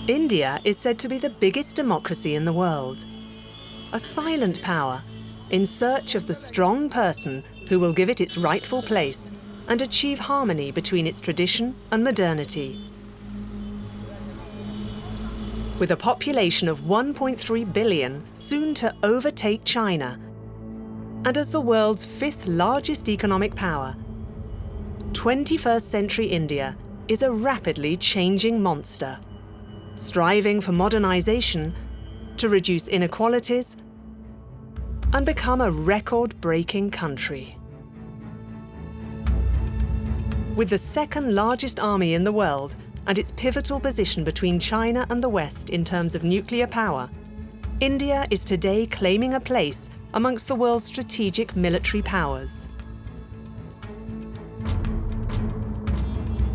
India is said to be the biggest democracy in the world. A silent power in search of the strong person who will give it its rightful place and achieve harmony between its tradition and modernity. With a population of 1.3 billion, soon to overtake China, and as the world's fifth largest economic power, 21st century India is a rapidly changing monster, striving for modernization to reduce inequalities and become a record-breaking country. With the second largest army in the world and its pivotal position between China and the West in terms of nuclear power, India is today claiming a place amongst the world's strategic military powers.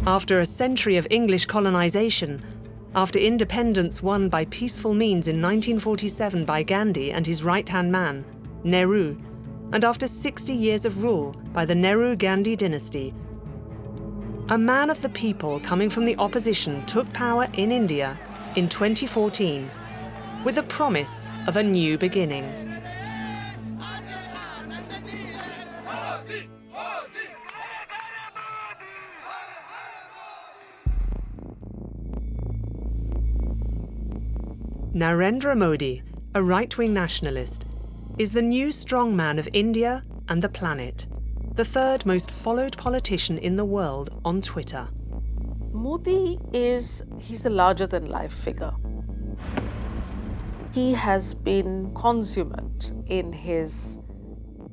After a century of English colonization, after independence won by peaceful means in 1947 by Gandhi and his right-hand man, Nehru, and after 60 years of rule by the Nehru-Gandhi dynasty, a man of the people coming from the opposition took power in India in 2014 with the promise of a new beginning. Narendra Modi, a right-wing nationalist, is the new strongman of India and the planet, the third most followed politician in the world on Twitter. Modi he's a larger-than-life figure. He has been consummate in his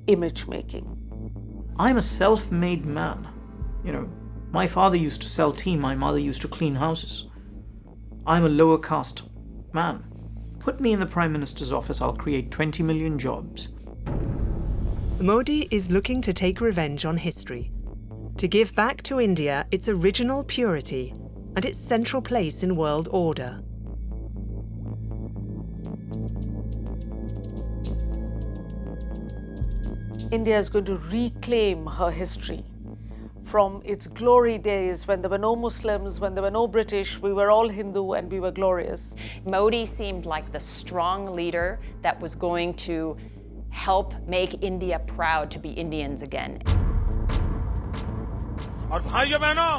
image-making. I'm a self-made man. My father used to sell tea, my mother used to clean houses. I'm a lower caste man. Put me in the Prime Minister's office, I'll create 20 million jobs. Modi is looking to take revenge on history, to give back to India its original purity and its central place in world order. India is going to reclaim her history from its glory days when there were no Muslims, when there were no British, we were all Hindu and we were glorious. Modi seemed like the strong leader that was going to help make India proud to be Indians again. और भाइयों बहनों,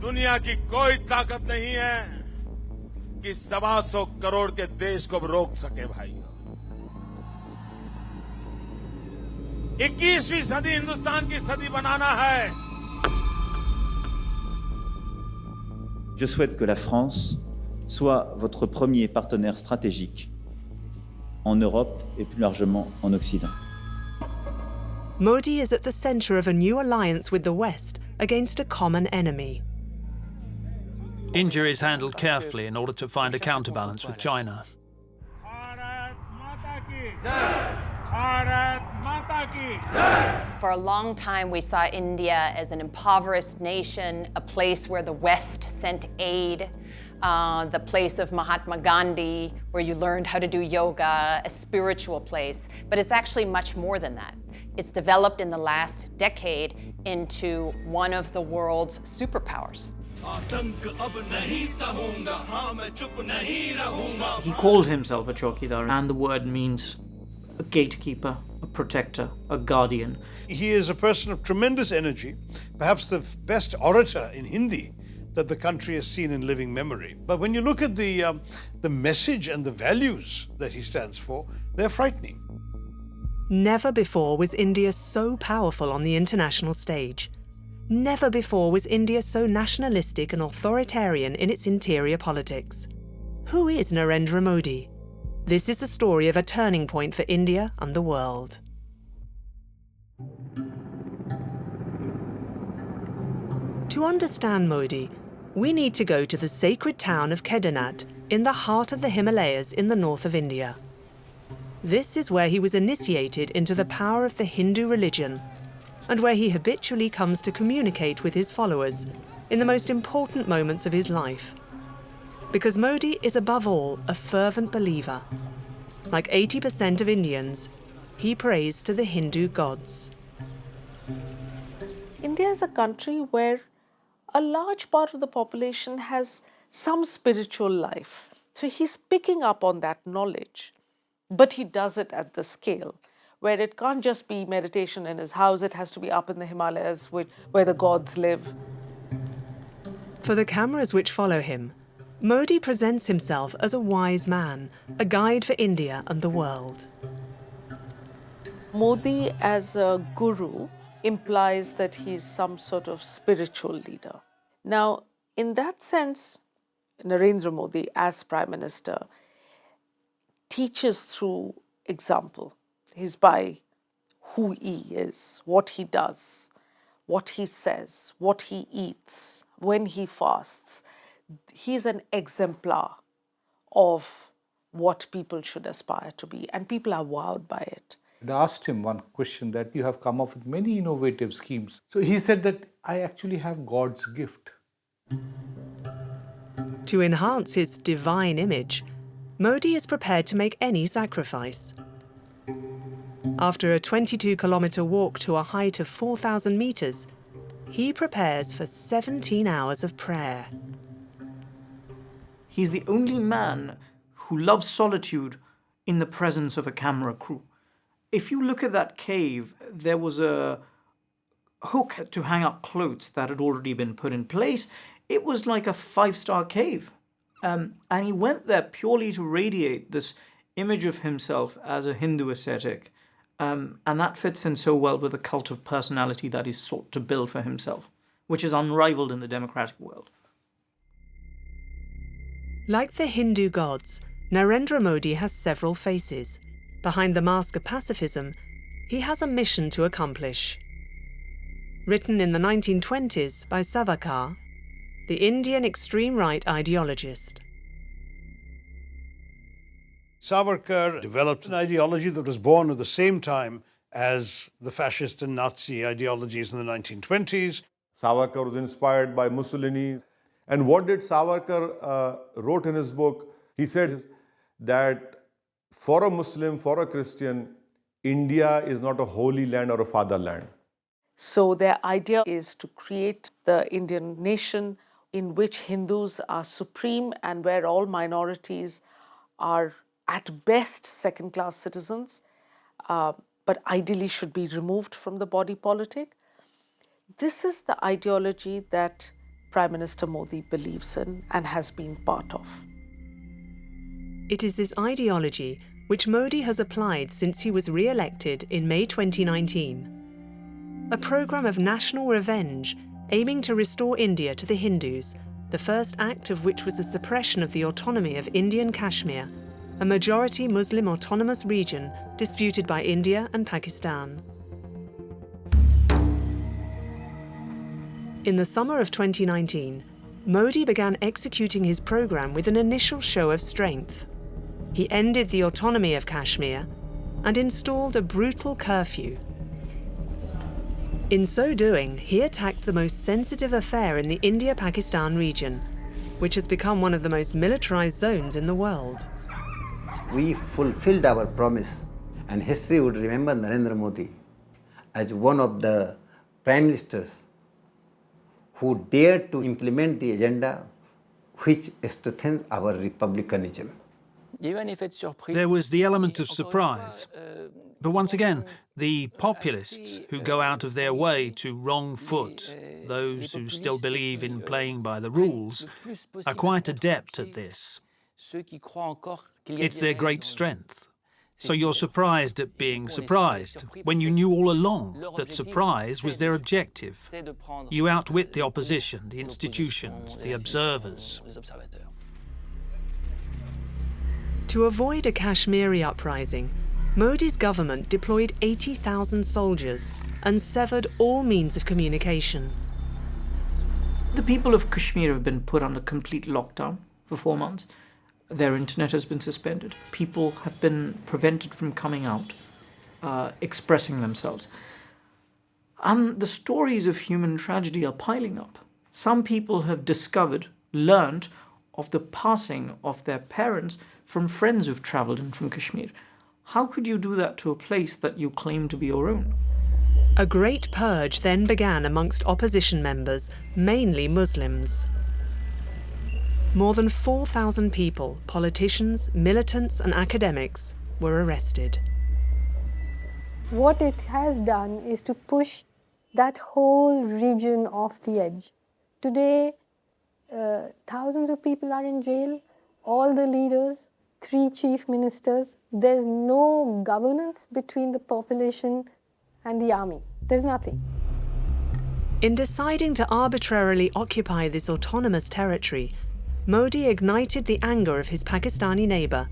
दुनिया की कोई ताकत नहीं है कि 125 करोड़ के देश को रोक सके भाइयों। 21वीं सदी हिंदुस्तान की सदी बनाना है। Je souhaite que la France soit votre premier partenaire stratégique en Europe et plus largement en Occident. Modi is at the center of a new alliance with the West against a common enemy. India is handled carefully in order to find a counterbalance with China. For a long time, we saw India as an impoverished nation, a place where the West sent aid, the place of Mahatma Gandhi, where you learned how to do yoga, a spiritual place. But it's actually much more than that. It's developed in the last decade into one of the world's superpowers. He called himself a chowkidar, and the word means a gatekeeper, a protector, a guardian. He is a person of tremendous energy, perhaps the best orator in Hindi that the country has seen in living memory. But when you look at the message and the values that he stands for, they're frightening. Never before was India so powerful on the international stage. Never before was India so nationalistic and authoritarian in its interior politics. Who is Narendra Modi? This is the story of a turning point for India and the world. To understand Modi, we need to go to the sacred town of Kedarnath in the heart of the Himalayas in the north of India. This is where he was initiated into the power of the Hindu religion, and where he habitually comes to communicate with his followers in the most important moments of his life. Because Modi is above all a fervent believer. Like 80% of Indians, he prays to the Hindu gods. India is a country where a large part of the population has some spiritual life. So he's picking up on that knowledge, but he does it at the scale where it can't just be meditation in his house, it has to be up in the Himalayas where the gods live. For the cameras which follow him, Modi presents himself as a wise man, a guide for India and the world. Modi as a guru implies that he's some sort of spiritual leader. Now, in that sense, Narendra Modi as Prime Minister teaches through example. He's by who he is, what he does, what he says, what he eats, when he fasts. He's an exemplar of what people should aspire to be, and people are wowed by it. I asked him one question that you have come up with many innovative schemes. So he said that I actually have God's gift. To enhance his divine image, Modi is prepared to make any sacrifice. After a 22-kilometre walk to a height of 4,000 metres, he prepares for 17 hours of prayer. He's the only man who loves solitude in the presence of a camera crew. If you look at that cave, there was a hook to hang up clothes that had already been put in place. It was like a 5-star cave. And he went there purely to radiate this image of himself as a Hindu ascetic. And that fits in so well with the cult of personality that he's sought to build for himself, which is unrivaled in the democratic world. Like the Hindu gods, Narendra Modi has several faces. Behind the mask of pacifism, he has a mission to accomplish. Written in the 1920s by Savarkar, the Indian extreme right ideologist. Savarkar developed an ideology that was born at the same time as the fascist and Nazi ideologies in the 1920s. Savarkar was inspired by Mussolini. And what did Savarkar wrote in his book? He said that for a Muslim, for a Christian, India is not a holy land or a fatherland. So their idea is to create the Indian nation in which Hindus are supreme and where all minorities are at best second-class citizens, but ideally should be removed from the body politic. This is the ideology that Prime Minister Modi believes in and has been part of. It is this ideology which Modi has applied since he was re-elected in May 2019. A programme of national revenge aiming to restore India to the Hindus, the first act of which was the suppression of the autonomy of Indian Kashmir, a majority Muslim autonomous region disputed by India and Pakistan. In the summer of 2019, Modi began executing his programme with an initial show of strength. He ended the autonomy of Kashmir and installed a brutal curfew. In so doing, he attacked the most sensitive affair in the India-Pakistan region, which has become one of the most militarized zones in the world. We fulfilled our promise, and history would remember Narendra Modi as one of the prime ministers who dared to implement the agenda which strengthens our republicanism. There was the element of surprise. But once again, the populists who go out of their way to wrong foot those who still believe in playing by the rules are quite adept at this. It's their great strength. So you're surprised at being surprised, when you knew all along that surprise was their objective. You outwit the opposition, the institutions, the observers. To avoid a Kashmiri uprising, Modi's government deployed 80,000 soldiers and severed all means of communication. The people of Kashmir have been put under complete lockdown for 4 months. Their internet has been suspended. People have been prevented from coming out, expressing themselves. And the stories of human tragedy are piling up. Some people have learned of the passing of their parents from friends who've travelled in from Kashmir. How could you do that to a place that you claim to be your own? A great purge then began amongst opposition members, mainly Muslims. More than 4,000 people, politicians, militants and academics, were arrested. What it has done is to push that whole region off the edge. Today, thousands of people are in jail, all the leaders, 3 chief ministers. There's no governance between the population and the army. There's nothing. In deciding to arbitrarily occupy this autonomous territory, Modi ignited the anger of his Pakistani neighbour.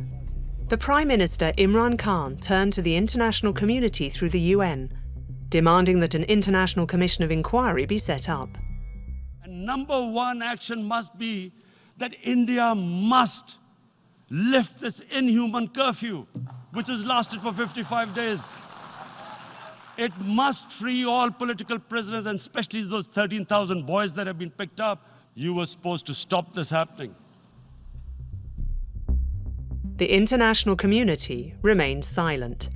The Prime Minister Imran Khan turned to the international community through the UN, demanding that an international commission of inquiry be set up. And number one action must be that India must lift this inhuman curfew, which has lasted for 55 days. It must free all political prisoners, and especially those 13,000 boys that have been picked up. You were supposed to stop this happening. The international community remained silent.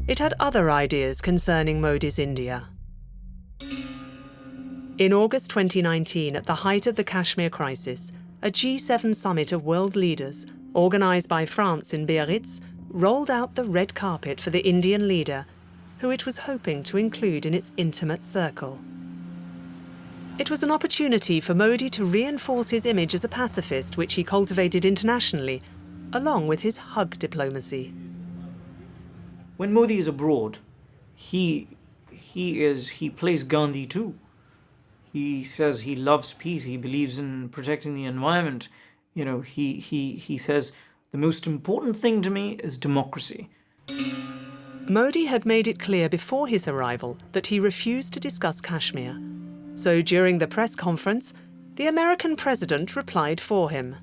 It had other ideas concerning Modi's India. In August 2019, at the height of the Kashmir crisis, a G7 summit of world leaders, organised by France in Biarritz, rolled out the red carpet for the Indian leader, who it was hoping to include in its intimate circle. It was an opportunity for Modi to reinforce his image as a pacifist, which he cultivated internationally, along with his hug diplomacy. When Modi is abroad, he plays Gandhi too. He says he loves peace, he believes in protecting the environment. You know, he says the most important thing to me is democracy. Modi had made it clear before his arrival that he refused to discuss Kashmir. So during the press conference, the American president replied for him.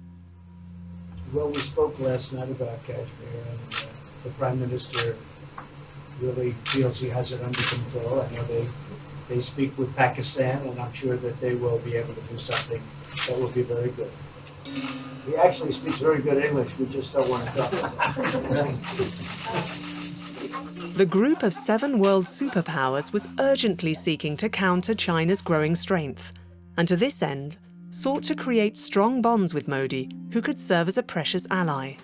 Well, we spoke last night about Kashmir, and the Prime Minister really feels he has it under control. I know they speak with Pakistan, and I'm sure that they will be able to do something that will be very good. He actually speaks very good English, we just don't want to talk about it. The group of 7 world superpowers was urgently seeking to counter China's growing strength, and to this end, sought to create strong bonds with Modi, who could serve as a precious ally.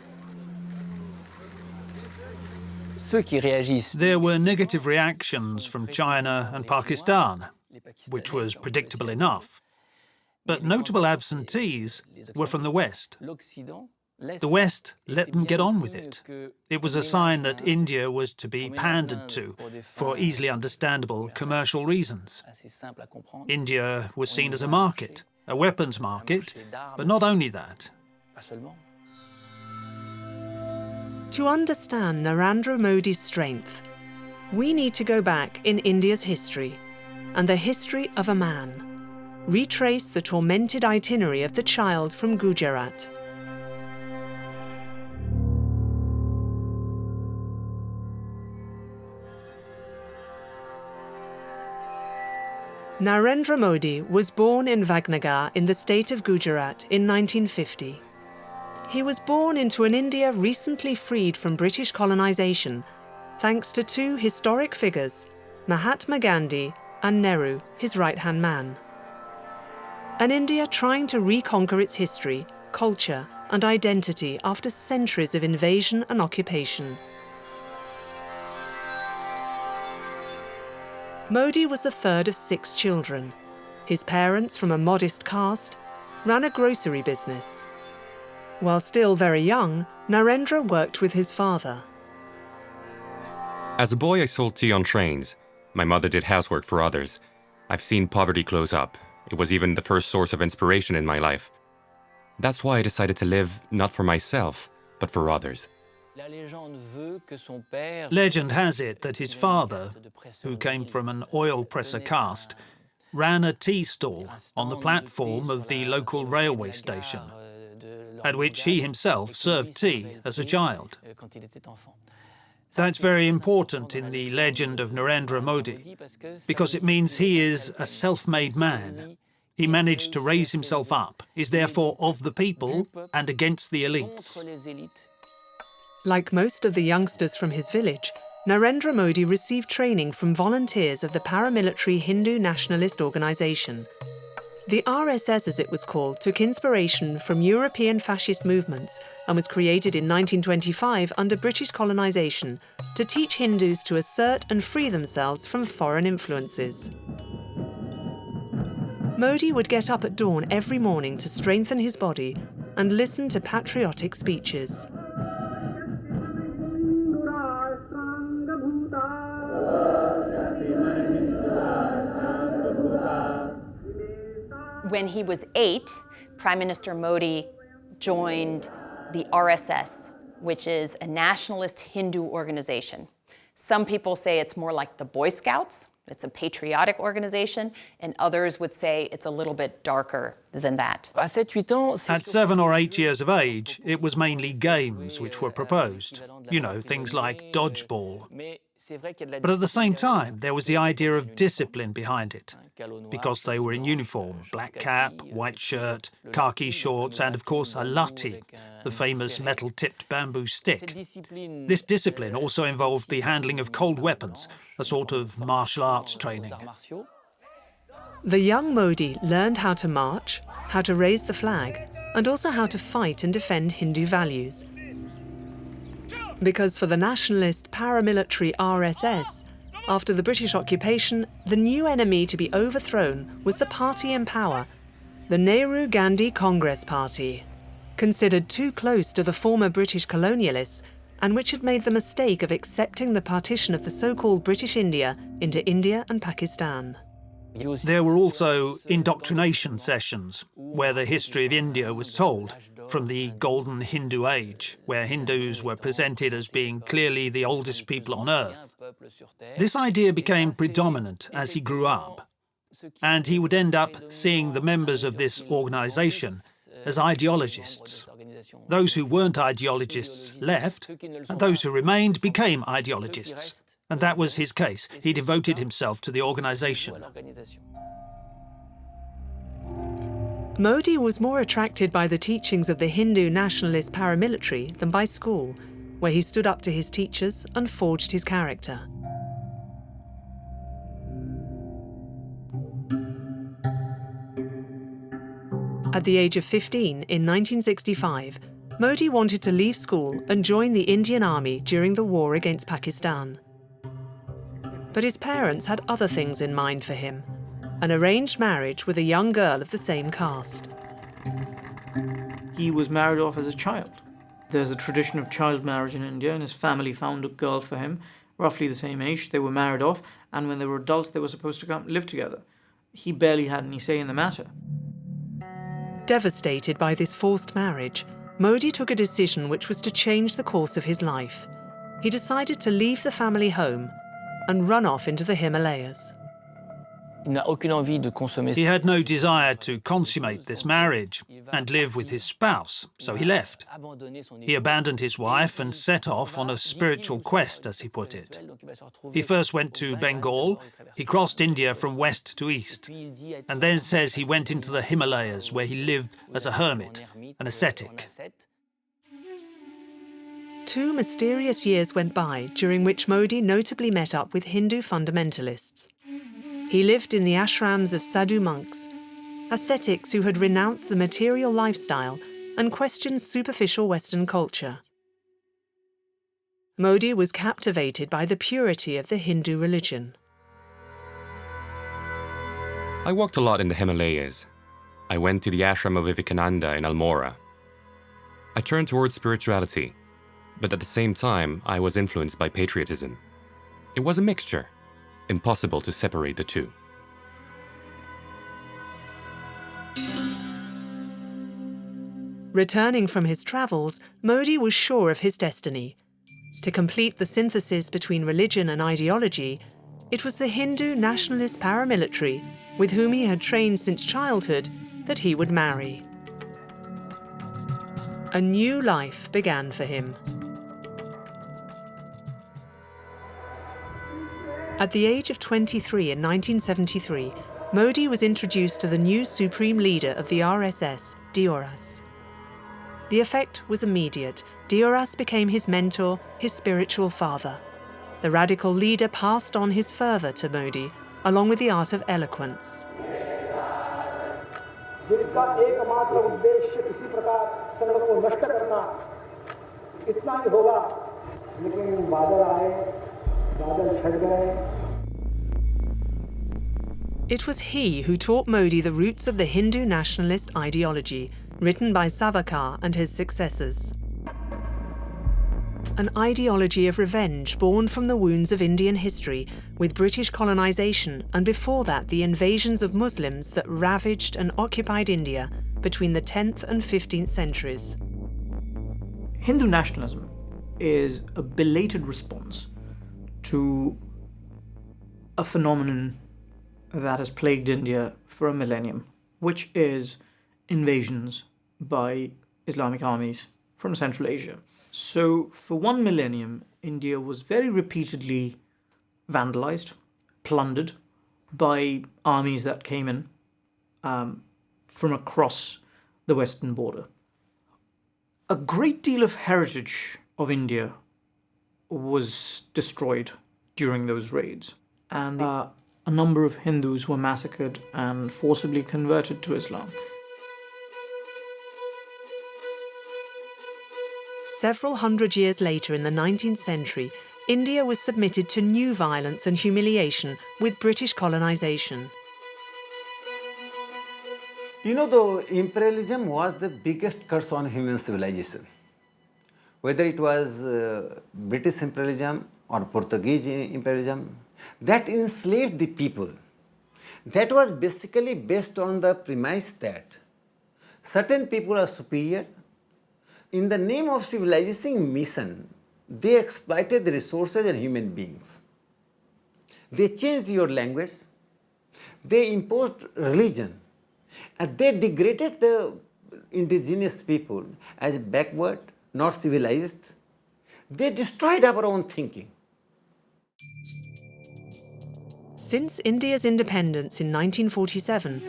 There were negative reactions from China and Pakistan, which was predictable enough. But notable absentees were from the West. The West let them get on with it. It was a sign that India was to be pandered to for easily understandable commercial reasons. India was seen as a market, a weapons market, but not only that. To understand Narendra Modi's strength, we need to go back in India's history and the history of a man, retrace the tormented itinerary of the child from Gujarat. Narendra Modi was born in Vagnagar in the state of Gujarat in 1950. He was born into an India recently freed from British colonisation, thanks to 2 historic figures, Mahatma Gandhi and Nehru, his right-hand man. An India trying to reconquer its history, culture and identity after centuries of invasion and occupation. Modi was the 3rd of 6 children. His parents, from a modest caste, ran a grocery business. While still very young, Narendra worked with his father. As a boy, I sold tea on trains. My mother did housework for others. I've seen poverty close up. It was even the first source of inspiration in my life. That's why I decided to live not for myself, but for others. Legend has it that his father, who came from an oil presser caste, ran a tea stall on the platform of the local railway station, at which he himself served tea as a child. That's very important in the legend of Narendra Modi, because it means he is a self-made man. He managed to raise himself up, is therefore of the people and against the elites. Like most of the youngsters from his village, Narendra Modi received training from volunteers of the paramilitary Hindu nationalist organisation. The RSS, as it was called, took inspiration from European fascist movements and was created in 1925 under British colonisation to teach Hindus to assert and free themselves from foreign influences. Modi would get up at dawn every morning to strengthen his body and listen to patriotic speeches. When he was 8, Prime Minister Modi joined the RSS, which is a nationalist Hindu organization. Some people say it's more like the Boy Scouts. It's a patriotic organization, and others would say it's a little bit darker than that. At 7 or 8 years of age, it was mainly games which were proposed. You know, things like dodgeball. But at the same time, there was the idea of discipline behind it, because they were in uniform, black cap, white shirt, khaki shorts, and of course a lathi, the famous metal-tipped bamboo stick. This discipline also involved the handling of cold weapons, a sort of martial arts training. The young Modi learned how to march, how to raise the flag, and also how to fight and defend Hindu values. Because for the nationalist paramilitary RSS, after the British occupation, the new enemy to be overthrown was the party in power, the Nehru-Gandhi Congress Party, considered too close to the former British colonialists and which had made the mistake of accepting the partition of the so-called British India into India and Pakistan. There were also indoctrination sessions, where the history of India was told, from the Golden Hindu Age, where Hindus were presented as being clearly the oldest people on earth. This idea became predominant as he grew up, and he would end up seeing the members of this organisation as ideologists. Those who weren't ideologists left, and those who remained became ideologists. And that was his case. He devoted himself to the organisation. Modi was more attracted by the teachings of the Hindu nationalist paramilitary than by school, where he stood up to his teachers and forged his character. At the age of 15, in 1965, Modi wanted to leave school and join the Indian Army during the war against Pakistan. But his parents had other things in mind for him: an arranged marriage with a young girl of the same caste. He was married off as a child. There's a tradition of child marriage in India, and his family found a girl for him, roughly the same age. They were married off, and when they were adults, they were supposed to come live together. He barely had any say in the matter. Devastated by this forced marriage, Modi took a decision which was to change the course of his life. He decided to leave the family home and run off into the Himalayas. He had no desire to consummate this marriage and live with his spouse, so he left. He abandoned his wife and set off on a spiritual quest, as he put it. He first went to Bengal, he crossed India from west to east, and then says he went into the Himalayas, where he lived as a hermit, an ascetic. 2 mysterious years went by, during which Modi notably met up with Hindu fundamentalists. He lived in the ashrams of sadhu monks, ascetics who had renounced the material lifestyle and questioned superficial Western culture. Modi was captivated by the purity of the Hindu religion. I walked a lot in the Himalayas. I went to the ashram of Vivekananda in Almora. I turned towards spirituality, but at the same time, I was influenced by patriotism. It was a mixture. Impossible to separate the two. Returning from his travels, Modi was sure of his destiny. To complete the synthesis between religion and ideology, it was the Hindu nationalist paramilitary, with whom he had trained since childhood, that he would marry. A new life began for him. At the age of 23 in 1973, Modi was introduced to the new supreme leader of the RSS, Dioras. The effect was immediate. Dioras became his mentor, his spiritual father. The radical leader passed on his fervour to Modi, along with the art of eloquence. जिनका एकमात्र उद्देश्य किसी प्रकार संघ को नष्ट करना, इतना ही होगा। लेकिन बादल आए, बादल छट गए। It was he who taught Modi the roots of the Hindu nationalist ideology, written by Savarkar and his successors. An ideology of revenge born from the wounds of Indian history, with British colonisation and before that the invasions of Muslims that ravaged and occupied India between the 10th and 15th centuries. Hindu nationalism is a belated response to a phenomenon that has plagued India for a millennium, which is invasions by Islamic armies from Central Asia. So for 1 millennium, India was very repeatedly vandalized, plundered by armies that came in from across the western border. A great deal of heritage of India was destroyed during those raids, and a number of Hindus were massacred and forcibly converted to Islam. Several hundred years later, in the 19th century, India was submitted to new violence and humiliation with British colonisation. You know, though, imperialism was the biggest curse on human civilization. Whether it was British imperialism or Portuguese imperialism, that enslaved the people. That was basically based on the premise that certain people are superior. In the name of civilizing mission, they exploited the resources and human beings. They changed your language, they imposed religion, and they degraded the indigenous people as backward, not civilized. They destroyed our own thinking. Since India's independence in 1947,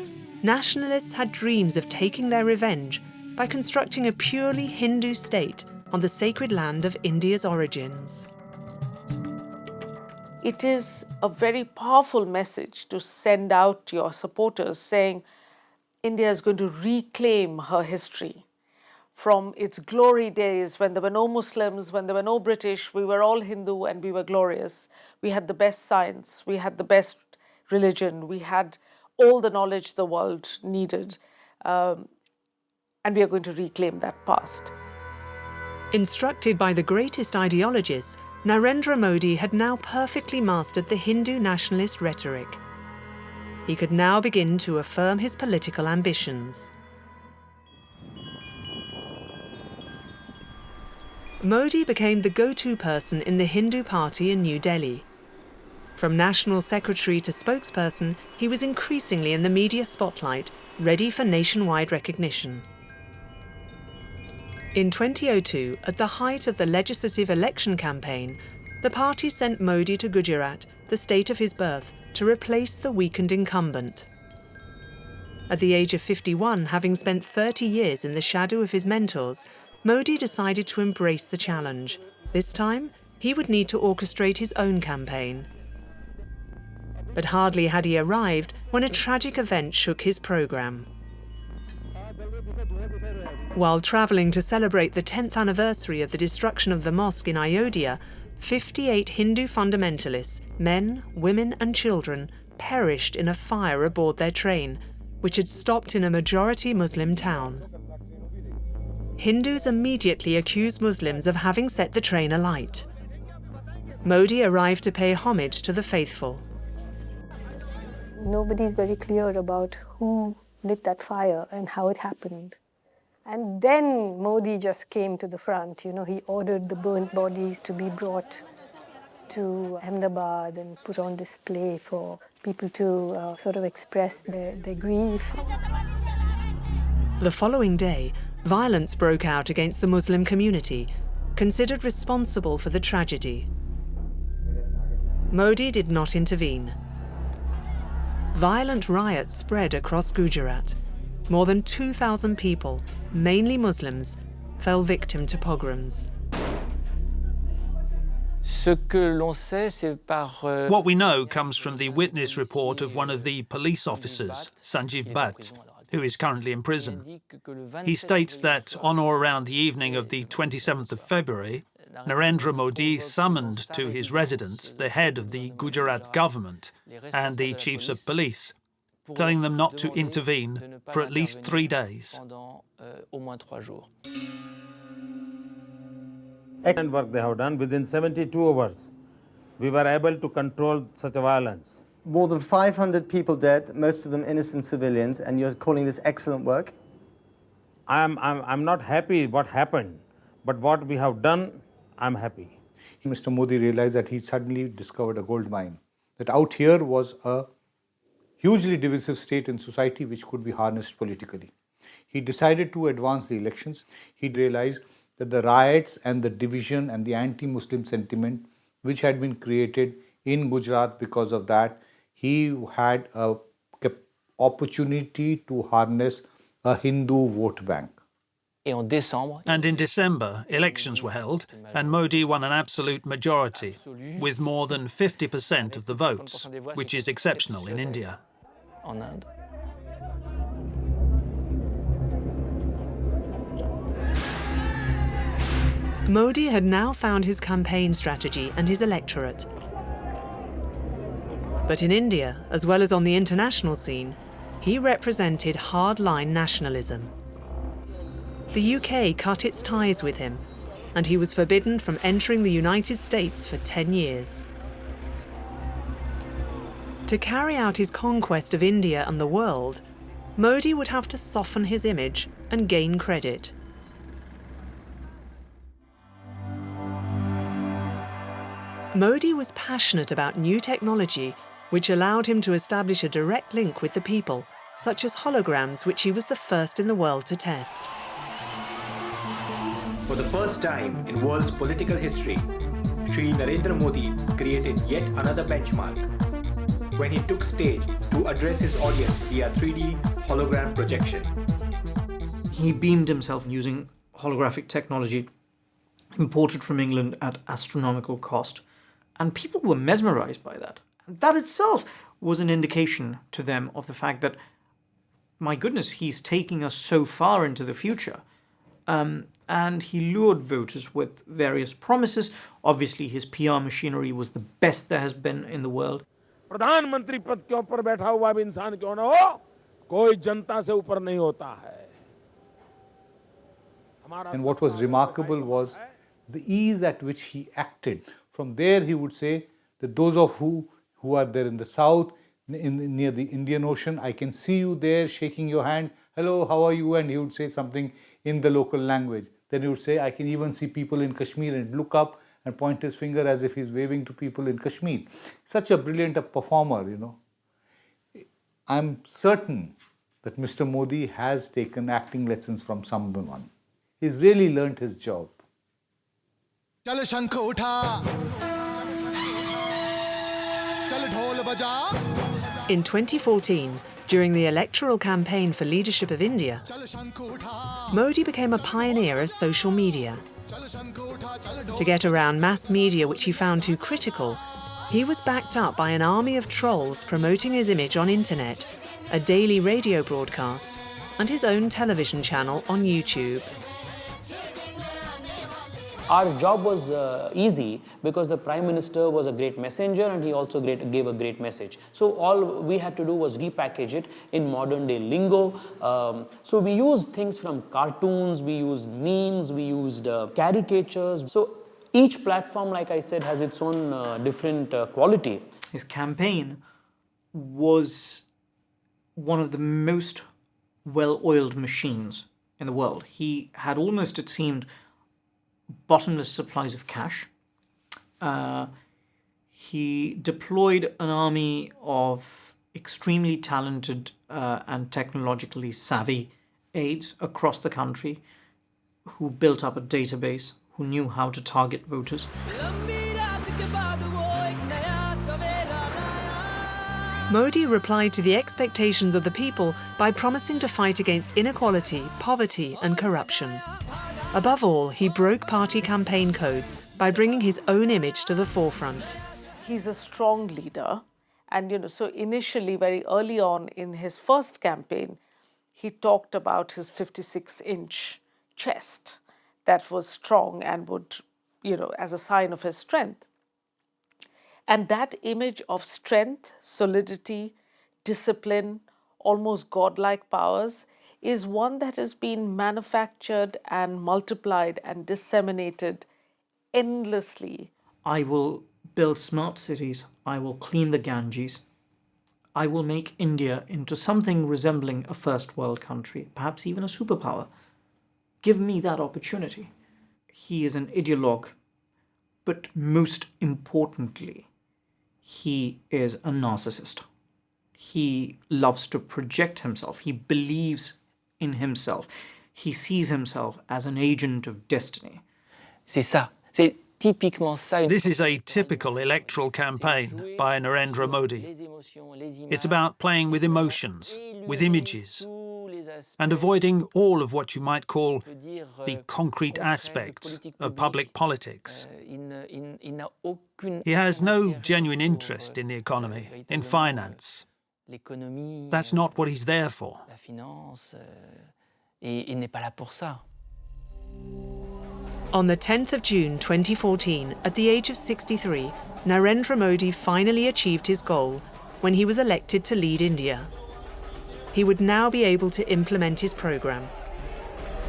nationalists had dreams of taking their revenge by constructing a purely Hindu state on the sacred land of India's origins. It is a very powerful message to send out to your supporters saying India is going to reclaim her history from its glory days when there were no Muslims, when there were no British, we were all Hindu and we were glorious. We had the best science, we had the best religion, we had all the knowledge the world needed. And we are going to reclaim that past. Instructed by the greatest ideologists, Narendra Modi had now perfectly mastered the Hindu nationalist rhetoric. He could now begin to affirm his political ambitions. Modi became the go-to person in the Hindu party in New Delhi. From national secretary to spokesperson, he was increasingly in the media spotlight, ready for nationwide recognition. In 2002, at the height of the legislative election campaign, the party sent Modi to Gujarat, the state of his birth, to replace the weakened incumbent. At the age of 51, having spent 30 years in the shadow of his mentors, Modi decided to embrace the challenge. This time, he would need to orchestrate his own campaign. But hardly had he arrived when a tragic event shook his programme. While travelling to celebrate the 10th anniversary of the destruction of the mosque in Ayodhya, 58 Hindu fundamentalists, men, women and children, perished in a fire aboard their train, which had stopped in a majority Muslim town. Hindus immediately accused Muslims of having set the train alight. Modi arrived to pay homage to the faithful. Nobody is very clear about who lit that fire and how it happened. And then Modi just came to the front. You know, he ordered the burnt bodies to be brought to Ahmedabad and put on display for people to sort of express their grief. The following day, violence broke out against the Muslim community, considered responsible for the tragedy. Modi did not intervene. Violent riots spread across Gujarat. More than 2,000 people, mainly Muslims, fell victim to pogroms. What we know comes from the witness report of one of the police officers, Sanjeev Bhatt. who is currently in prison. He states that on or around the evening of the 27th of February, Narendra Modi summoned to his residence the head of the Gujarat government and the chiefs of police, telling them not to intervene for at least 3 days. Excellent work they have done. Within 72 hours, we were able to control such a violence. More than 500 people dead, most of them innocent civilians, and you're calling this excellent work? I'm not happy what happened, but what we have done, I'm happy. Mr. Modi realized that he suddenly discovered a gold mine, that out here was a hugely divisive state in society which could be harnessed politically. He decided to advance the elections. He realized that the riots and the division and the anti-Muslim sentiment which had been created in Gujarat because of that, he had an opportunity to harness a Hindu vote bank. And in December, elections were held, and Modi won an absolute majority, with more than 50% of the votes, which is exceptional in India. Modi had now found his campaign strategy and his electorate. But in India, as well as on the international scene, he represented hardline nationalism. The UK cut its ties with him, and he was forbidden from entering the United States for 10 years. To carry out his conquest of India and the world, Modi would have to soften his image and gain credit. Modi was passionate about new technology which allowed him to establish a direct link with the people, such as holograms, which he was the first in the world to test. For the first time in world's political history, Shri Narendra Modi created yet another benchmark when he took stage to address his audience via 3D hologram projection. He beamed himself using holographic technology imported from England at astronomical cost, and people were mesmerized by that. And that itself was an indication to them of the fact that, my goodness, he's taking us so far into the future. And he lured voters with various promises. Obviously, his PR machinery was the best there has been in the world. प्रधानमंत्री पद के ऊपर बैठा हुआ भी इंसान क्यों ना हो, कोई जनता से ऊपर नहीं होता है. And what was remarkable was the ease at which he acted. From there, he would say that those of who are there in the south, near the Indian Ocean, I can see you there shaking your hand. Hello, how are you? And he would say something in the local language. Then he would say, I can even see people in Kashmir, and look up and point his finger as if he's waving to people in Kashmir. Such a brilliant performer, you know. I'm certain that Mr. Modi has taken acting lessons from someone. He's really learnt his job. In 2014, during the electoral campaign for leadership of India, Modi became a pioneer of social media. To get around mass media which he found too critical, he was backed up by an army of trolls promoting his image on internet, a daily radio broadcast, and his own television channel on YouTube. Our job was easy because the Prime Minister was a great messenger and he also gave a great message. So all we had to do was repackage it in modern day lingo. So we used things from cartoons, we used memes, we used caricatures. So each platform, like I said, has its own different quality. His campaign was one of the most well-oiled machines in the world. He had almost, it seemed, bottomless supplies of cash. He deployed an army of extremely talented and technologically savvy aides across the country who built up a database, who knew how to target voters. Modi replied to the expectations of the people by promising to fight against inequality, poverty and corruption. Above all, he broke party campaign codes by bringing his own image to the forefront. He's a strong leader, and so initially, very early on in his first campaign, he talked about his 56-inch chest that was strong and would, as a sign of his strength. And that image of strength, solidity, discipline, almost godlike powers is one that has been manufactured and multiplied and disseminated endlessly. I will build smart cities. I will clean the Ganges. I will make India into something resembling a first world country, perhaps even a superpower. Give me that opportunity. He is an ideologue, but most importantly, he is a narcissist. He loves to project himself. He believes in himself. He sees himself as an agent of destiny. This is a typical electoral campaign by Narendra Modi. It's about playing with emotions, with images, and avoiding all of what you might call the concrete aspects of public politics. He has no genuine interest in the economy, in finance. That's not what he's there for. On the 10th of June 2014, at the age of 63, Narendra Modi finally achieved his goal when he was elected to lead India. He would now be able to implement his program.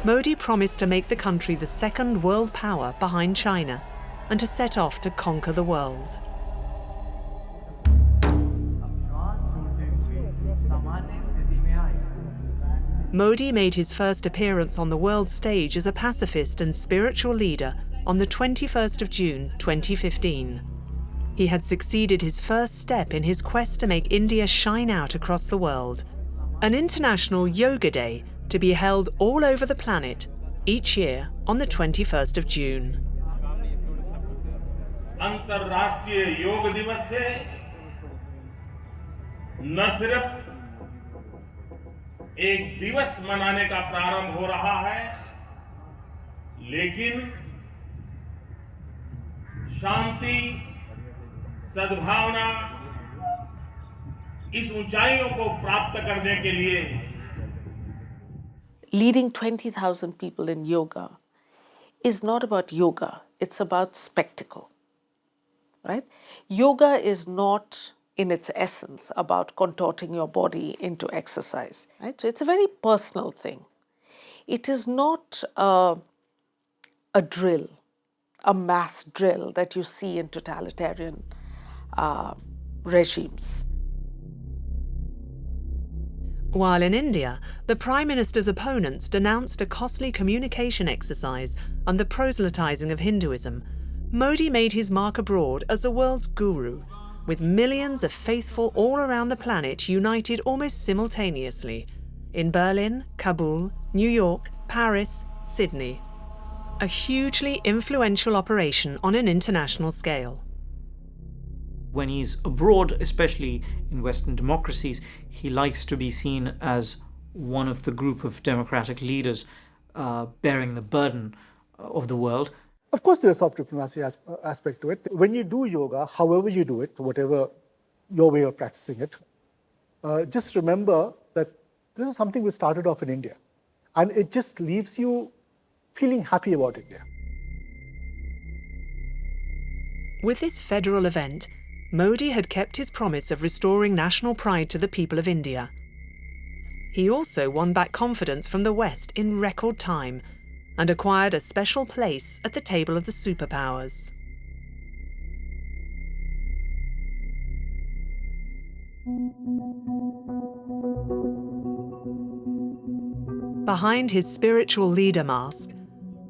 Modi promised to make the country the second world power behind China and to set off to conquer the world. Modi made his first appearance on the world stage as a pacifist and spiritual leader on the 21st of June 2015. He had succeeded his first step in his quest to make India shine out across the world. An international yoga day to be held all over the planet each year on the 21st of June. अंतर्राष्ट्रीय योग दिवस से न सिर्फ एक दिवस मनाने का प्रारंभ हो रहा है, लेकिन शांति, सद्भावना, इस ऊंचाइयों को प्राप्त करने के लिए Leading 20,000 people in yoga is not about yoga, it's about spectacle, right? Yoga is not in its essence about contorting your body into exercise, right? So it's a very personal thing. It is not a drill, a mass drill that you see in totalitarian regimes. While in India, the Prime Minister's opponents denounced a costly communication exercise and the proselytizing of Hinduism, Modi made his mark abroad as the world's guru, with millions of faithful all around the planet united almost simultaneously in Berlin, Kabul, New York, Paris, Sydney. A hugely influential operation on an international scale. When he's abroad, especially in Western democracies, he likes to be seen as one of the group of democratic leaders bearing the burden of the world. Of course, there's a soft diplomacy aspect to it. When you do yoga, however you do it, whatever your way of practicing it, just remember that this is something we started off in India. And it just leaves you feeling happy about India. With this federal event, Modi had kept his promise of restoring national pride to the people of India. He also won back confidence from the West in record time and acquired a special place at the table of the superpowers. Behind his spiritual leader mask,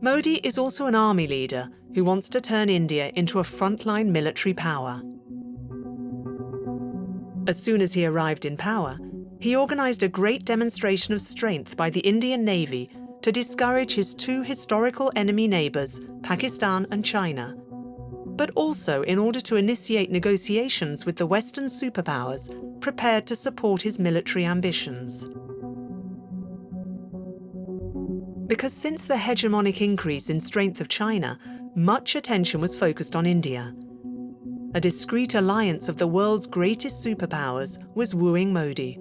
Modi is also an army leader who wants to turn India into a frontline military power. As soon as he arrived in power, he organised a great demonstration of strength by the Indian Navy to discourage his two historical enemy neighbours, Pakistan and China, but also in order to initiate negotiations with the Western superpowers prepared to support his military ambitions. Because since the hegemonic increase in strength of China, much attention was focused on India. A discreet alliance of the world's greatest superpowers was wooing Modi.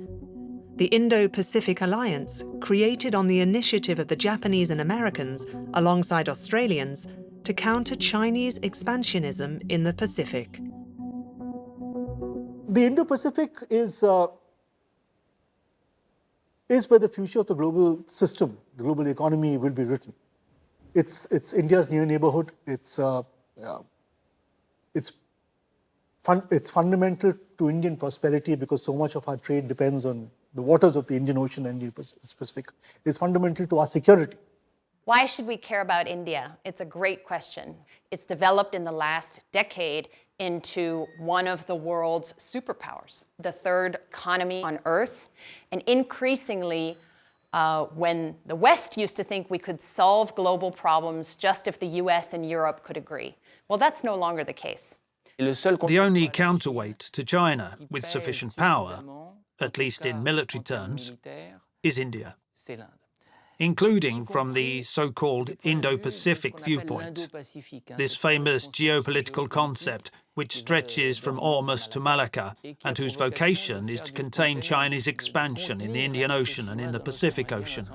the Indo-Pacific Alliance, created on the initiative of the Japanese and Americans, alongside Australians, to counter Chinese expansionism in the Pacific. The Indo-Pacific is where the future of the global system, the global economy will be written. It's India's near neighborhood. It's fundamental to Indian prosperity because so much of our trade depends on the waters of the Indian Ocean and the Pacific. It's fundamental to our security. Why should we care about India? It's a great question. It's developed in the last decade into one of the world's superpowers, the third economy on Earth, and increasingly, when the West used to think we could solve global problems just if the US and Europe could agree. Well, that's no longer the case. The only counterweight to China with sufficient power, at least in military terms, is India, including from the so-called Indo-Pacific viewpoint, this famous geopolitical concept which stretches from Ormuz to Malacca and whose vocation is to contain Chinese expansion in the Indian Ocean and in the Pacific Ocean.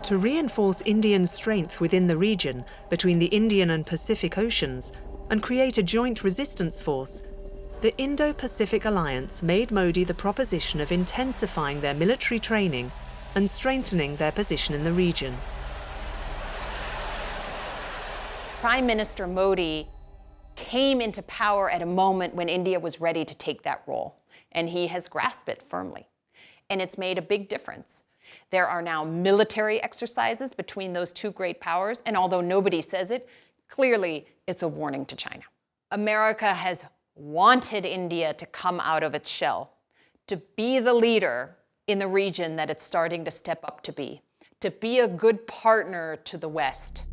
To reinforce Indian strength within the region between the Indian and Pacific Oceans and create a joint resistance force, the Indo-Pacific Alliance made Modi the proposition of intensifying their military training and strengthening their position in the region. Prime Minister Modi came into power at a moment when India was ready to take that role, and he has grasped it firmly. And it's made a big difference. There are now military exercises between those two great powers, and although nobody says it, clearly it's a warning to China. America has wanted India to come out of its shell, to be the leader in the region that it's starting to step up to be a good partner to the West.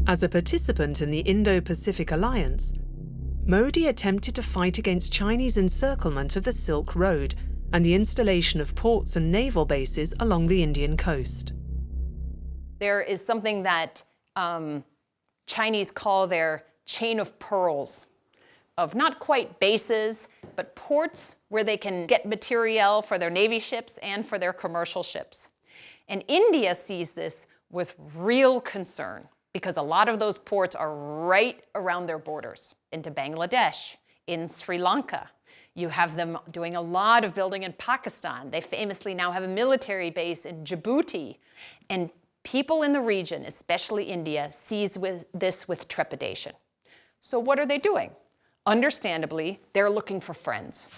As a participant in the Indo-Pacific Alliance, Modi attempted to fight against Chinese encirclement of the Silk Road and the installation of ports and naval bases along the Indian coast. There is something that Chinese call their chain of pearls, of not quite bases, but ports where they can get materiel for their Navy ships and for their commercial ships. And India sees this with real concern because a lot of those ports are right around their borders, into Bangladesh, in Sri Lanka. You have them doing a lot of building in Pakistan. They famously now have a military base in Djibouti. And people in the region, especially India, sees this with trepidation. So what are they doing? Understandably, they're looking for friends.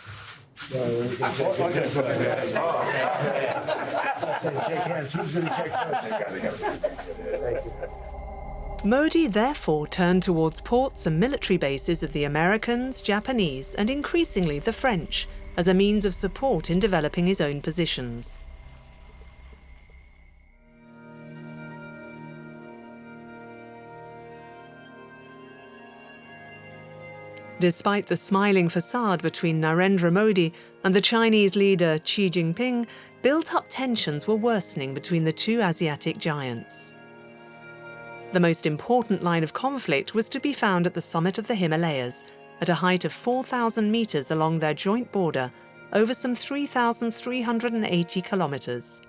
Modi therefore turned towards ports and military bases of the Americans, Japanese, and increasingly the French as a means of support in developing his own positions. Despite the smiling facade between Narendra Modi and the Chinese leader Xi Jinping, built-up tensions were worsening between the two Asiatic giants. The most important line of conflict was to be found at the summit of the Himalayas, at a height of 4,000 meters along their joint border, over some 3,380 kilometers.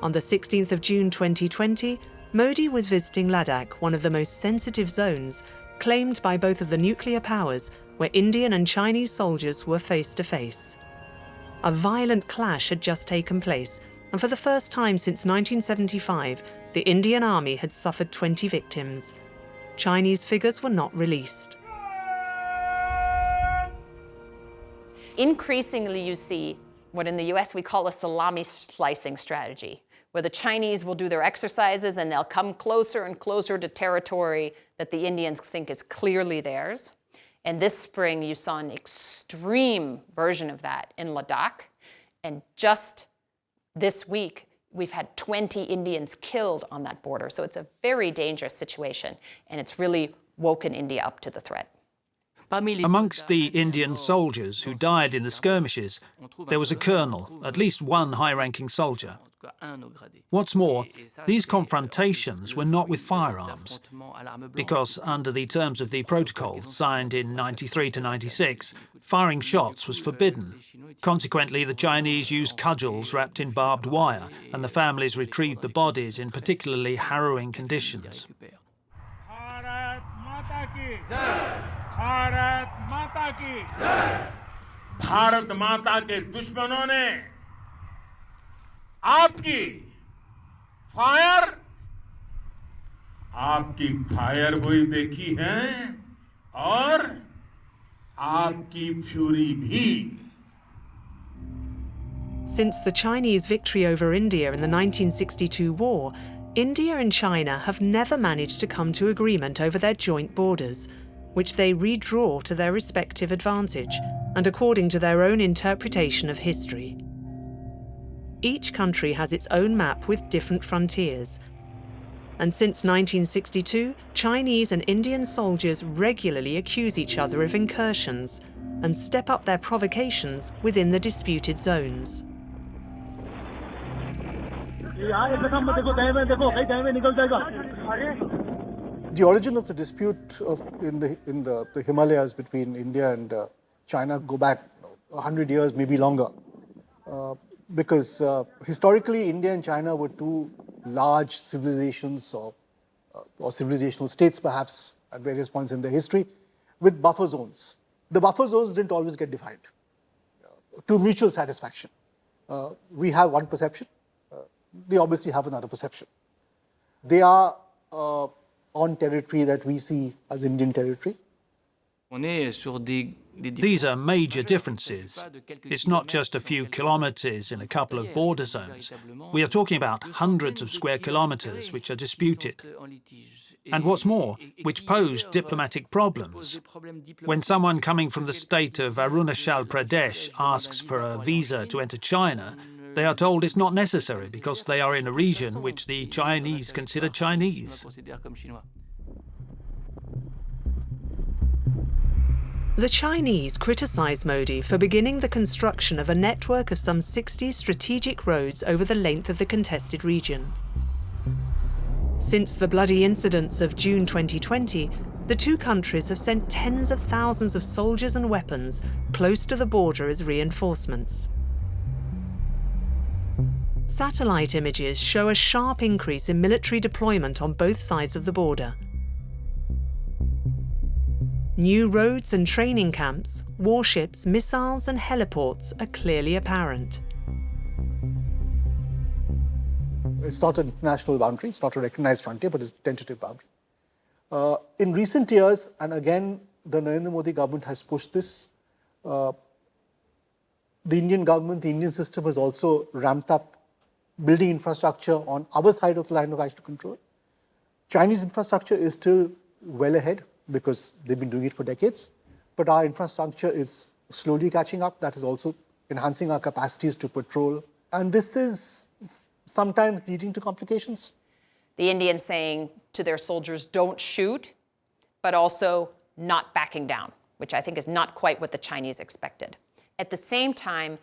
On the 16th of June 2020, Modi was visiting Ladakh, one of the most sensitive zones, claimed by both of the nuclear powers, where Indian and Chinese soldiers were face to face. A violent clash had just taken place, and for the first time since 1975, the Indian army had suffered 20 victims. Chinese figures were not released. Increasingly, you see what in the US we call a salami slicing strategy, where the Chinese will do their exercises and they'll come closer and closer to territory that the Indians think is clearly theirs. And this spring, you saw an extreme version of that in Ladakh. And just this week, we've had 20 Indians killed on that border. So it's a very dangerous situation, and it's really woken India up to the threat. Amongst the Indian soldiers who died in the skirmishes, there was a colonel, at least one high-ranking soldier. What's more, these confrontations were not with firearms, because under the terms of the protocol signed in 93 to 96, firing shots was forbidden. Consequently, the Chinese used cudgels wrapped in barbed wire, and the families retrieved the bodies in particularly harrowing conditions. Bharat माता के दुश्मनों ने आपकी fire हुई देखी है और आपकी फ्यूरी भी. Since the Chinese victory over India in the 1962 war, India and China have never managed to come to agreement over their joint borders, which they redraw to their respective advantage and according to their own interpretation of history. Each country has its own map with different frontiers. And since 1962, Chinese and Indian soldiers regularly accuse each other of incursions and step up their provocations within the disputed zones. The origin of the dispute in the Himalayas between India and China go back 100 years, maybe longer. Because historically, India and China were two large civilizations or civilizational states, perhaps, at various points in their history, with buffer zones. The buffer zones didn't always get defined to mutual satisfaction. We have one perception. They obviously have another perception. They are on territory that we see as Indian territory. These are major differences. It's not just a few kilometres in a couple of border zones. We are talking about hundreds of square kilometres which are disputed. And what's more, which pose diplomatic problems. When someone coming from the state of Arunachal Pradesh asks for a visa to enter China, they are told it's not necessary because they are in a region which the Chinese consider Chinese. The Chinese criticise Modi for beginning the construction of a network of some 60 strategic roads over the length of the contested region. Since the bloody incidents of June 2020, the two countries have sent tens of thousands of soldiers and weapons close to the border as reinforcements. Satellite images show a sharp increase in military deployment on both sides of the border. New roads and training camps, warships, missiles and heliports are clearly apparent. It's not an international boundary, it's not a recognized frontier, but it's a tentative boundary. In recent years, and again, the Narendra Modi government has pushed this, the Indian government, the Indian system has also ramped up building infrastructure on our side of the line of actual control. Chinese infrastructure is still well ahead because they've been doing it for decades, but our infrastructure is slowly catching up. That is also enhancing our capacities to patrol. And this is sometimes leading to complications. The Indians saying to their soldiers, don't shoot, but also not backing down, which I think is not quite what the Chinese expected. At the same time,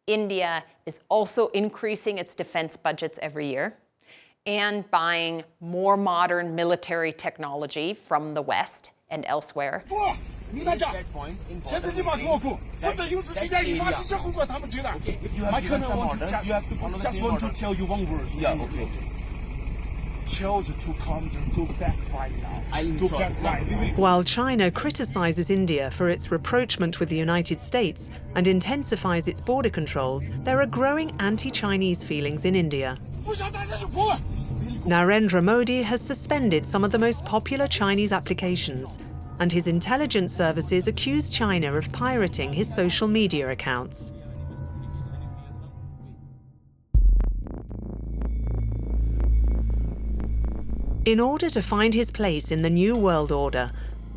India is also increasing its defense budgets every year and buying more modern military technology from the West and elsewhere. My colonel just want to tell you one word. Yeah, okay. Tell the two commanders go back right now. Go back right. While China criticizes India for its rapprochement with the United States and intensifies its border controls, there are growing anti-Chinese feelings in India. Narendra Modi has suspended some of the most popular Chinese applications, and his intelligence services accuse China of pirating his social media accounts. In order to find his place in the new world order,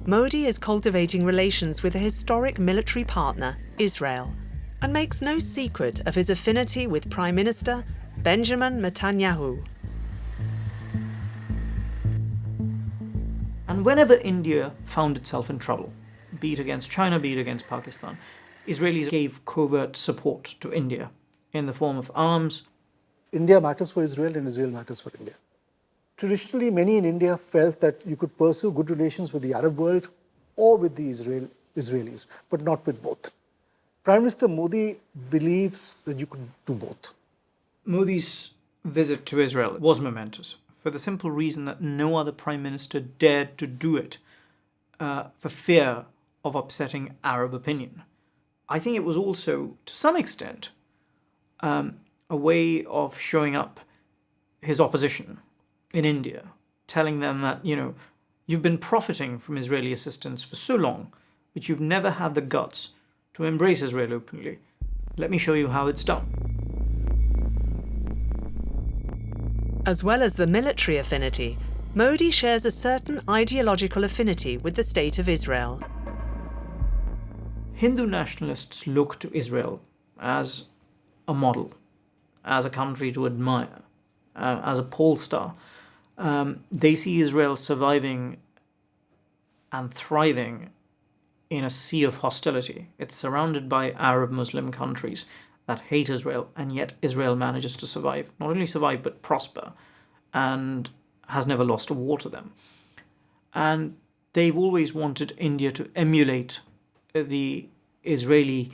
Modi is cultivating relations with a historic military partner, Israel, and makes no secret of his affinity with Prime Minister Benjamin Netanyahu. And whenever India found itself in trouble, be it against China, be it against Pakistan, Israelis gave covert support to India in the form of arms, India matters for Israel and Israel matters for India. Traditionally, many in India felt that you could pursue good relations with the Arab world or with the Israelis, but not with both. Prime Minister Modi believes that you could do both. Modi's visit to Israel was momentous for the simple reason that no other prime minister dared to do it for fear of upsetting Arab opinion. I think it was also, to some extent, a way of showing up his opposition in India, telling them that, you've been profiting from Israeli assistance for so long, but you've never had the guts to embrace Israel openly. Let me show you how it's done. As well as the military affinity, Modi shares a certain ideological affinity with the State of Israel. Hindu nationalists look to Israel as a model, as a country to admire, as a pole star. They see Israel surviving and thriving in a sea of hostility. It's surrounded by Arab Muslim countries that hate Israel, and yet Israel manages to survive. Not only survive, but prosper, and has never lost a war to them. And they've always wanted India to emulate the Israeli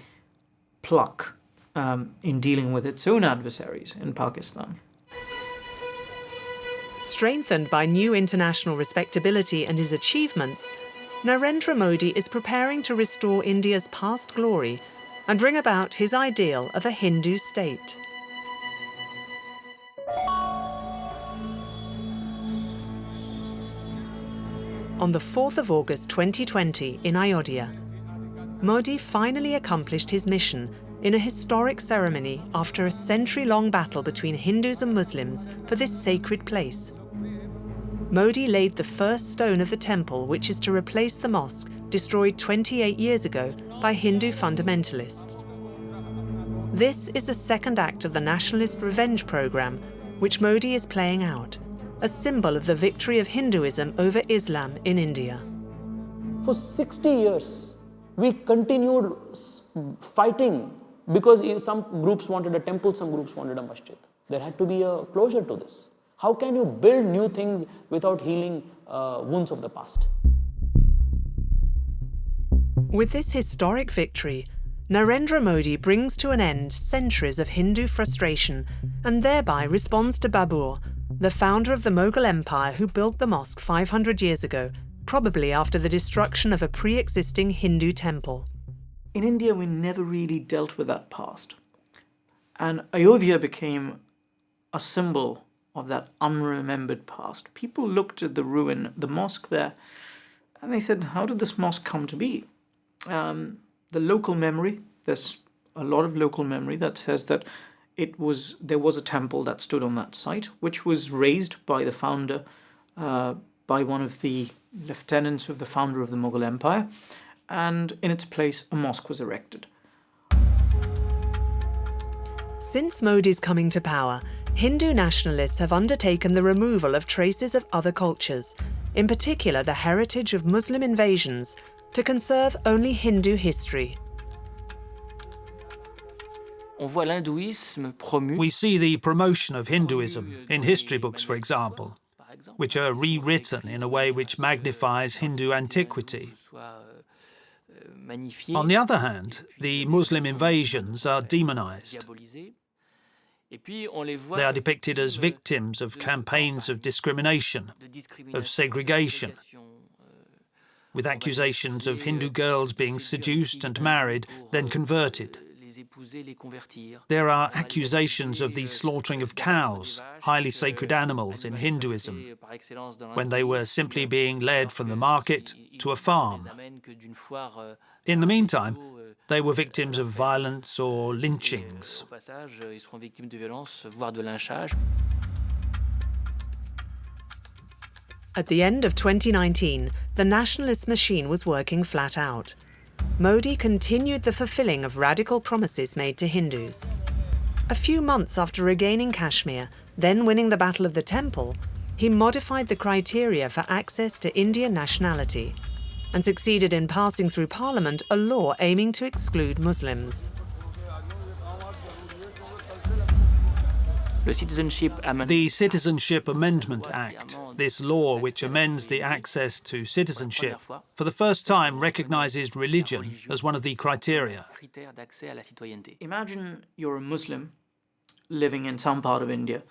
pluck in dealing with its own adversaries in Pakistan. Strengthened by new international respectability and his achievements, Narendra Modi is preparing to restore India's past glory and bring about his ideal of a Hindu state. On the 4th of August 2020 in Ayodhya, Modi finally accomplished his mission in a historic ceremony after a century-long battle between Hindus and Muslims for this sacred place. Modi laid the first stone of the temple which is to replace the mosque destroyed 28 years ago by Hindu fundamentalists. This is the second act of the nationalist revenge program which Modi is playing out, a symbol of the victory of Hinduism over Islam in India. For 60 years, we continued fighting because some groups wanted a temple, some groups wanted a masjid. There had to be a closure to this. How can you build new things without healing wounds of the past? With this historic victory, Narendra Modi brings to an end centuries of Hindu frustration and thereby responds to Babur, the founder of the Mughal Empire who built the mosque 500 years ago, probably after the destruction of a pre-existing Hindu temple. In India, we never really dealt with that past. And Ayodhya became a symbol of that unremembered past. People looked at the ruin, the mosque there, and they said, how did this mosque come to be? The local memory, there's a lot of local memory that says that there was a temple that stood on that site, which was raised by the founder, by one of the lieutenants of the founder of the Mughal Empire, and in its place a mosque was erected. Since Modi's coming to power, Hindu nationalists have undertaken the removal of traces of other cultures, in particular the heritage of Muslim invasions, to conserve only Hindu history. We see the promotion of Hinduism in history books, for example, which are rewritten in a way which magnifies Hindu antiquity. On the other hand, the Muslim invasions are demonized. They are depicted as victims of campaigns of discrimination, of segregation, with accusations of Hindu girls being seduced and married, then converted. There are accusations of the slaughtering of cows, highly sacred animals in Hinduism, when they were simply being led from the market to a farm. In the meantime, they were victims of violence or lynchings. At the end of 2019, the nationalist machine was working flat out. Modi continued the fulfilling of radical promises made to Hindus. A few months after regaining Kashmir, then winning the Battle of the Temple, he modified the criteria for access to Indian nationality and succeeded in passing through Parliament a law aiming to exclude Muslims. The Citizenship Amendment Act, this law which amends the access to citizenship, for the first time recognises religion as one of the criteria. Imagine you're a Muslim living in some part of India.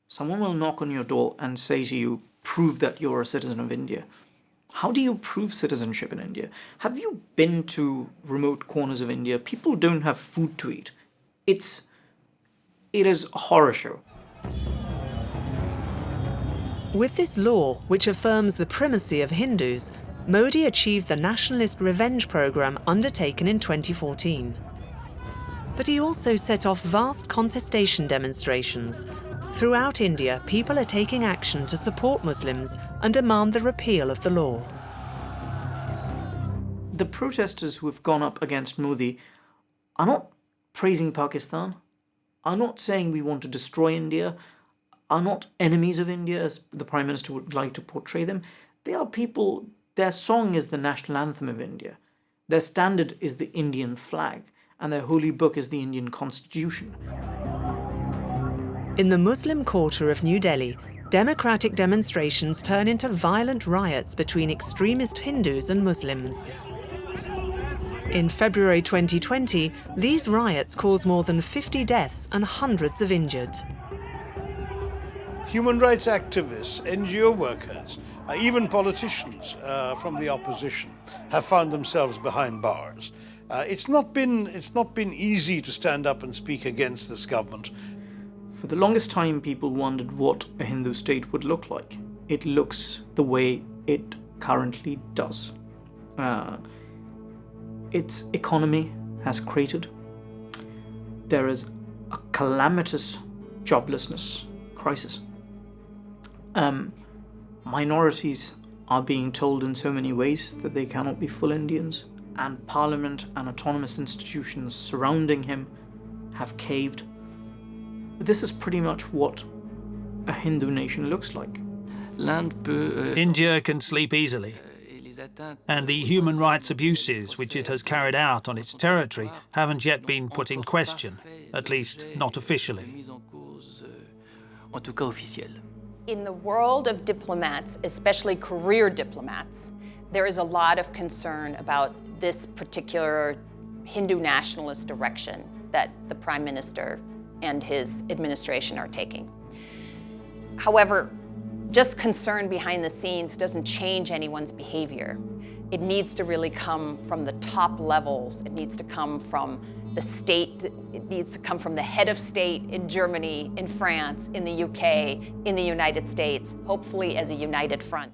Someone will knock on your door and say to you, prove that you're a citizen of India. How do you prove citizenship in India? Have you been to remote corners of India? People don't have food to eat. It is a horror show. With this law, which affirms the primacy of Hindus, Modi achieved the nationalist revenge program undertaken in 2014. But he also set off vast contestation demonstrations. Throughout India, people are taking action to support Muslims and demand the repeal of the law. The protesters who have gone up against Modi are not praising Pakistan, are not saying we want to destroy India, are not enemies of India as the Prime Minister would like to portray them. They are people, their song is the national anthem of India. Their standard is the Indian flag, and their holy book is the Indian Constitution. In the Muslim quarter of New Delhi, democratic demonstrations turn into violent riots between extremist Hindus and Muslims. In February 2020, these riots caused more than 50 deaths and hundreds of injured. Human rights activists, NGO workers, even politicians from the opposition have found themselves behind bars. It's not been easy to stand up and speak against this government. For the longest time, people wondered what a Hindu state would look like. It looks the way it currently does. Its economy has cratered. There is a calamitous joblessness crisis. Minorities are being told in so many ways that they cannot be full Indians, and parliament and autonomous institutions surrounding him have caved. This is pretty much what a Hindu nation looks like. India can sleep easily, and the human rights abuses which it has carried out on its territory haven't yet been put in question, at least not officially. In the world of diplomats, especially career diplomats, there is a lot of concern about this particular Hindu nationalist direction that the Prime Minister and his administration are taking. However, just concern behind the scenes doesn't change anyone's behavior. It needs to really come from the top levels. It needs to come from the state. It needs to come from the head of state in Germany, in France, in the UK, in the United States, hopefully as a united front.